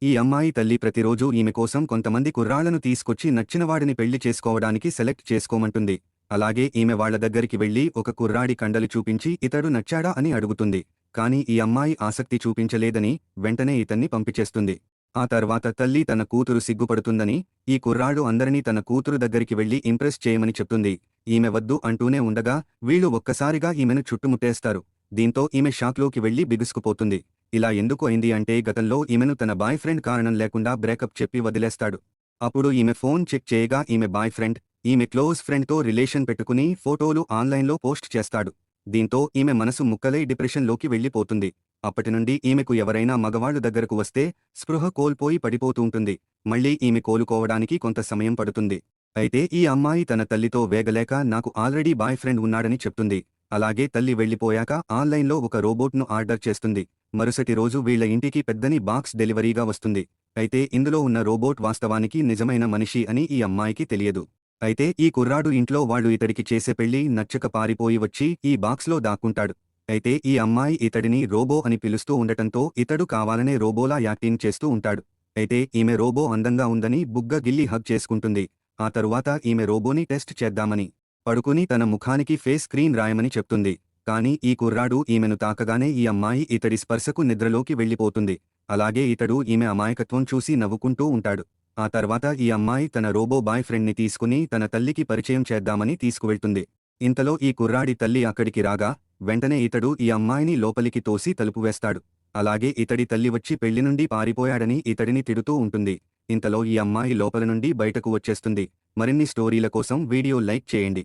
ఈ అమ్మాయి తల్లి ప్రతిరోజూ ఈమె కోసం కొంతమంది కుర్రాళ్లను తీసుకొచ్చి నచ్చినవాడిని పెళ్లి చేసుకోవడానికి సెలెక్ట్ చేసుకోమంటుంది. అలాగే ఈమె వాళ్ల దగ్గరికి వెళ్లి ఒక కుర్రాడి కండలు చూపించి ఇతడు నచ్చాడా అని అడుగుతుంది. కాని ఈ అమ్మాయి ఆసక్తి చూపించలేదని వెంటనే ఇతన్ని పంపించేస్తుంది. ఆ తర్వాత తల్లి తన కూతురు సిగ్గుపడుతుందని ఈ కుర్రాడు అందరినీ తన కూతురు దగ్గరికి వెళ్లి ఇంప్రెస్ చేయమని చెప్తుంది. ఈమె వద్దు అంటూనే ఉండగా వీళ్లు ఒక్కసారిగా ఈమెను చుట్టుముట్టేస్తారు. దీంతో ఈమె షాక్లోకి వెళ్లి బిగుసుకుపోతుంది. ఇలా ఎందుకు అయింది అంటే గతంలో ఈమెను తన బాయ్ ఫ్రెండ్ కారణం లేకుండా బ్రేకప్ చెప్పి వదిలేస్తాడు. అప్పుడు ఈమె ఫోన్ చెక్ చేయగా ఈమె బాయ్ ఫ్రెండ్ ఈమె క్లోజ్ ఫ్రెండ్తో రిలేషన్ పెట్టుకుని ఫోటోలు ఆన్లైన్లో పోస్ట్ చేస్తాడు. దీంతో ఈమె మనసు ముక్కలై డిప్రెషన్లోకి వెళ్లిపోతుంది. అప్పటినుండి ఈమెకు ఎవరైనా మగవాళ్లు దగ్గరకు వస్తే స్పృహ కోల్పోయి పడిపోతూంటుంది. మళ్లీ ఈమె కోలుకోవడానికి కొంత సమయం పడుతుంది. అయితే ఈ అమ్మాయి తన తల్లితో వేగలేక నాకు ఆల్రెడీ బాయ్ ఫ్రెండ్ ఉన్నాడని చెప్తుంది. అలాగే తల్లి వెళ్లిపోయాక ఆన్లైన్లో ఒక రోబోట్ను ఆర్డర్ చేస్తుంది. మరుసటి రోజు వీళ్ల ఇంటికి పెద్దని బాక్స్ డెలివరీగా వస్తుంది. అయితే ఇందులో ఉన్న రోబోట్ వాస్తవానికి నిజమైన మనిషి అని ఈ అమ్మాయికి తెలియదు. అయితే ఈ కుర్రాడు ఇంట్లో వాళ్లు ఇతడికి చేసే పెళ్లి నచ్చక పారిపోయి వచ్చి ఈ బాక్స్లో దాక్కుంటాడు. అయితే ఈ అమ్మాయి ఇతడిని రోబో అని పిలుస్తూ ఉండటంతో ఇతడు కావాలనే రోబోలా యాక్టింగ్ చేస్తూ ఉంటాడు. అయితే ఈమె రోబో అందంగా ఉందని బుగ్గ గిల్లి హగ్ చేసుకుంటుంది. ఆ తరువాత ఈమె రోబోని టెస్ట్ చేద్దామని పడుకుని తన ముఖానికి ఫేస్ స్క్రీన్ రాయమని చెప్తుంది. కాని ఈ కుర్రాడు ఈమెను తాకగానే ఈ అమ్మాయి ఇతడి స్పర్శకు నిద్రలోకి వెళ్లిపోతుంది. అలాగే ఇతడు ఈమె అమాయకత్వం చూసి నవ్వుకుంటూ ఉంటాడు. ఆ తర్వాత ఈ అమ్మాయి తన రోబో బాయ్ ఫ్రెండ్ని తీసుకుని తన తల్లికి పరిచయం చేద్దామని తీసుకువెళ్తుంది. ఇంతలో ఈ కుర్రాడి తల్లి అక్కడికి రాగా వెంటనే ఇతడు ఈ అమ్మాయిని లోపలికి తోసి తలుపు వేస్తాడు. అలాగే ఇతడి తల్లి వచ్చి పెళ్లి నుండి పారిపోయాడని ఇతడిని తిడుతూ ఉంటుంది. ఇంతలో ఈ అమ్మాయి లోపల నుండి బయటకు వచ్చేస్తుంది. మరిన్ని స్టోరీల కోసం వీడియో లైక్ చేయండి.